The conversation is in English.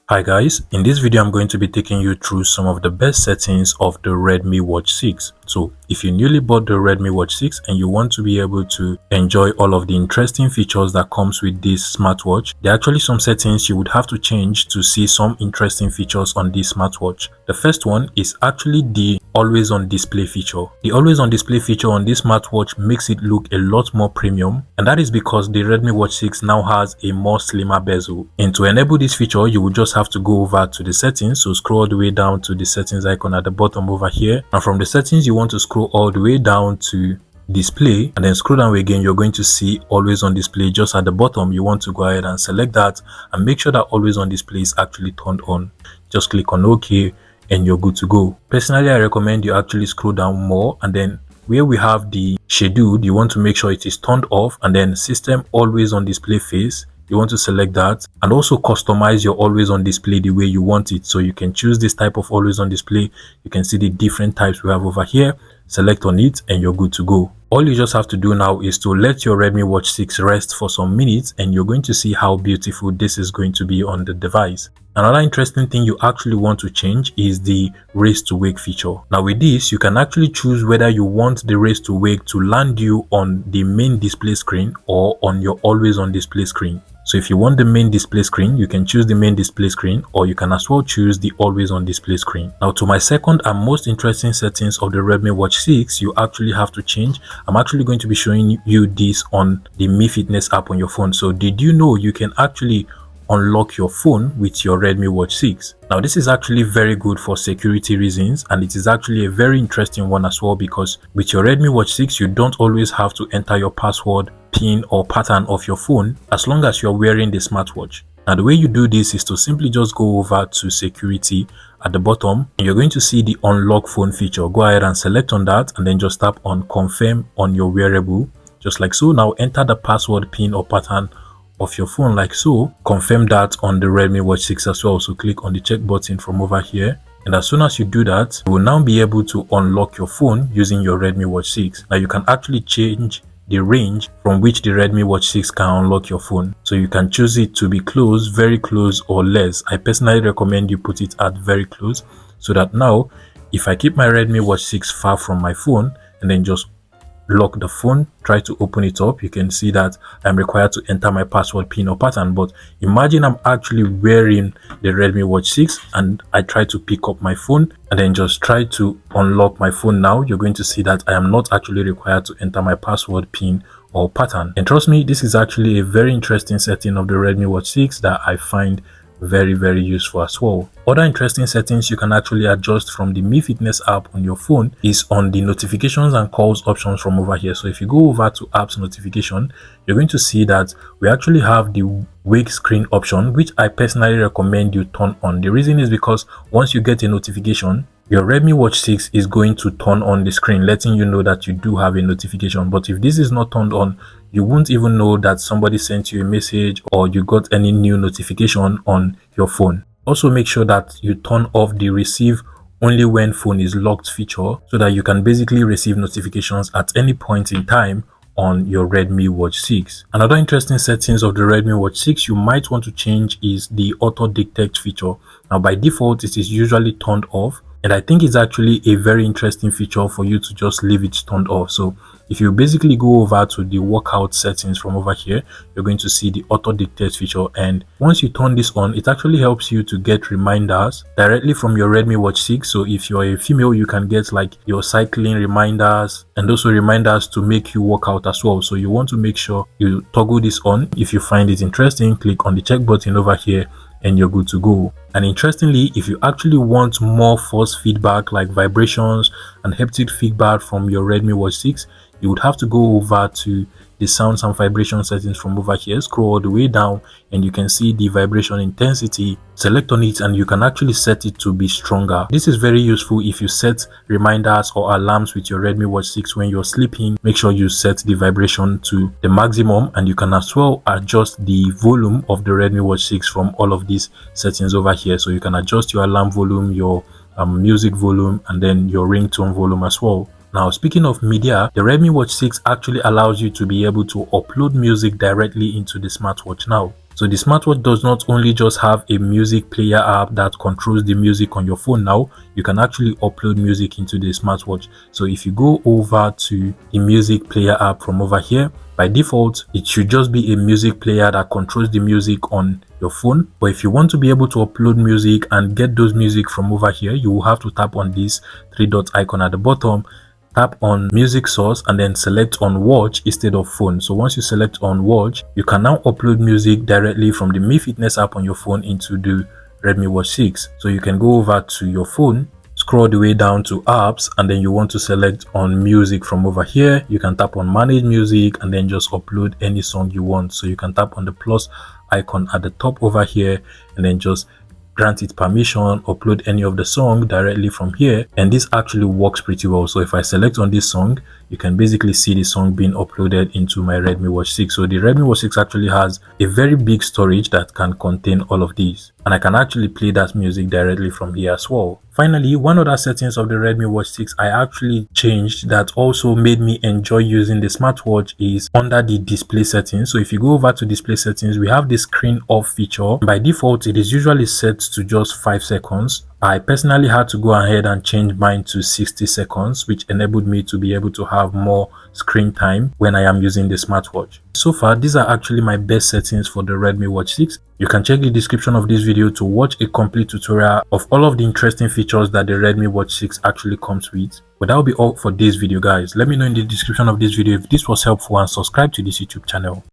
Hi guys, in this video I'm going to be taking you through some of the best settings of the Redmi Watch 6. So if you newly bought the Redmi Watch 6 and you want to be able to enjoy all of the interesting features that comes with this smartwatch, there are actually some settings you would have to change to see some interesting features on this smartwatch. The first one is actually the always on display feature. The always on display feature on this smartwatch makes it look a lot more premium, and that is because the Redmi Watch 6 now has a more slimmer bezel. And to enable this feature, you would just have to go over to the settings. So scroll all the way down to the settings icon at the bottom over here, and from the settings you want to scroll all the way down to display, and then scroll down again. You're going to see always on display just at the bottom. You want to go ahead and select that and make sure that always on display is actually turned on. Just click on OK and you're good to go. Personally, I recommend you actually scroll down more, and then where we have the scheduled, you want to make sure it is turned off, and then system always on display phase, you want to select that, and also customize your always on display the way you want it. So you can choose this type of always on display. You can see the different types we have over here. Select on it and you're good to go. All you just have to do now is to let your Redmi Watch 6 rest for some minutes, and you're going to see how beautiful this is going to be on the device. Another interesting thing you actually want to change is the raise to wake feature. Now with this, you can actually choose whether you want the raise to wake to land you on the main display screen or on your always on display screen. So if you want the main display screen, you can choose the main display screen, or you can as well choose the always on display screen. Now to my second and most interesting settings of the Redmi Watch 6, you actually have to change. I'm actually going to be showing you this on the Mi Fitness app on your phone. So did you know you can actually unlock your phone with your Redmi Watch 6? Now this is actually very good for security reasons, and it is actually a very interesting one as well, because with your Redmi Watch 6 you don't always have to enter your password, pin or pattern of your phone as long as you're wearing the smartwatch. Now the way you do this is to simply just go over to security at the bottom, and you're going to see the unlock phone feature. Go ahead and select on that, and then just tap on confirm on your wearable, just like so. Now enter the password, pin or pattern of your phone like so. Confirm that on the Redmi Watch 6 as well. So click on the check button from over here, and as soon as you do that, you will now be able to unlock your phone using your Redmi Watch 6. Now you can actually change the range from which the Redmi Watch 6 can unlock your phone. So you can choose it to be close, very close or less. I personally recommend you put it at very close, so that now if I keep my Redmi Watch 6 far from my phone and then just lock the phone, try to open it up, you can see that I'm required to enter my password, pin or pattern. But imagine I'm actually wearing the Redmi Watch 6 and I try to pick up my phone and then just try to unlock my phone. Now you're going to see that I am not actually required to enter my password, pin or pattern. And trust me, this is actually a very interesting setting of the Redmi Watch 6 that I find very useful as well. Other interesting settings you can actually adjust from the Mi Fitness app on your phone is on the notifications and calls options from over here. So if you go over to apps notification, you're going to see that we actually have the wake screen option, which I personally recommend you turn on. The reason is because once you get a notification, your Redmi Watch 6 is going to turn on the screen, letting you know that you do have a notification. But if this is not turned on, you won't even know that somebody sent you a message or you got any new notification on your phone. Also make sure that you turn off the receive only when phone is locked feature, so that you can basically receive notifications at any point in time on your Redmi Watch 6. Another interesting settings of the Redmi Watch 6 you might want to change is the auto detect feature. Now by default it is usually turned off, and I think it's actually a very interesting feature for you to just leave it turned off. So if you basically go over to the workout settings from over here, you're going to see the auto dictate feature, and once you turn this on, it actually helps you to get reminders directly from your Redmi Watch 6. So if you're a female, you can get like your cycling reminders and also reminders to make you work out as well. So you want to make sure you toggle this on. If you find it interesting, click on the check button over here and you're good to go. And interestingly, if you actually want more force feedback like vibrations and haptic feedback from your Redmi Watch 6, you would have to go over to the sounds and vibration settings from over here, scroll all the way down, and you can see the vibration intensity. Select on it and you can actually set it to be stronger. This is very useful if you set reminders or alarms with your Redmi Watch 6 when you're sleeping. Make sure you set the vibration to the maximum, and you can as well adjust the volume of the Redmi Watch 6 from all of these settings over here. So you can adjust your alarm volume, your music volume, and then your ringtone volume as well. Now, speaking of media, the Redmi Watch 6 actually allows you to be able to upload music directly into the smartwatch now. So the smartwatch does not only just have a music player app that controls the music on your phone. Now you can actually upload music into the smartwatch. So if you go over to the music player app from over here, by default it should just be a music player that controls the music on your phone. But if you want to be able to upload music and get those music from over here, you will have to tap on this three dot icon at the bottom, tap on music source, and then select on watch instead of phone. So once you select on watch, you can now upload music directly from the Mi Fitness app on your phone into the Redmi Watch 6. So you can go over to your phone, scroll the way down to apps, and then you want to select on music from over here. You can tap on manage music and then just upload any song you want. So you can tap on the plus icon at the top over here and then just grant it permission, upload any of the song directly from here, and this actually works pretty well. So if I select on this song, you can basically see the song being uploaded into my Redmi Watch 6. So the Redmi Watch 6 actually has a very big storage that can contain all of these, and I can actually play that music directly from here as well. Finally, one other settings of the Redmi Watch 6 I actually changed that also made me enjoy using the smartwatch is under the display settings. So if you go over to display settings, we have the screen off feature. By default, it is usually set to just 5 seconds. I personally had to go ahead and change mine to 60 seconds, which enabled me to be able to have more screen time when I am using the smartwatch. So far, these are actually my best settings for the Redmi Watch 6. You can check the description of this video to watch a complete tutorial of all of the interesting features that the Redmi Watch 6 actually comes with. But that will be all for this video, guys. Let me know in the description of this video if this was helpful and subscribe to this YouTube channel.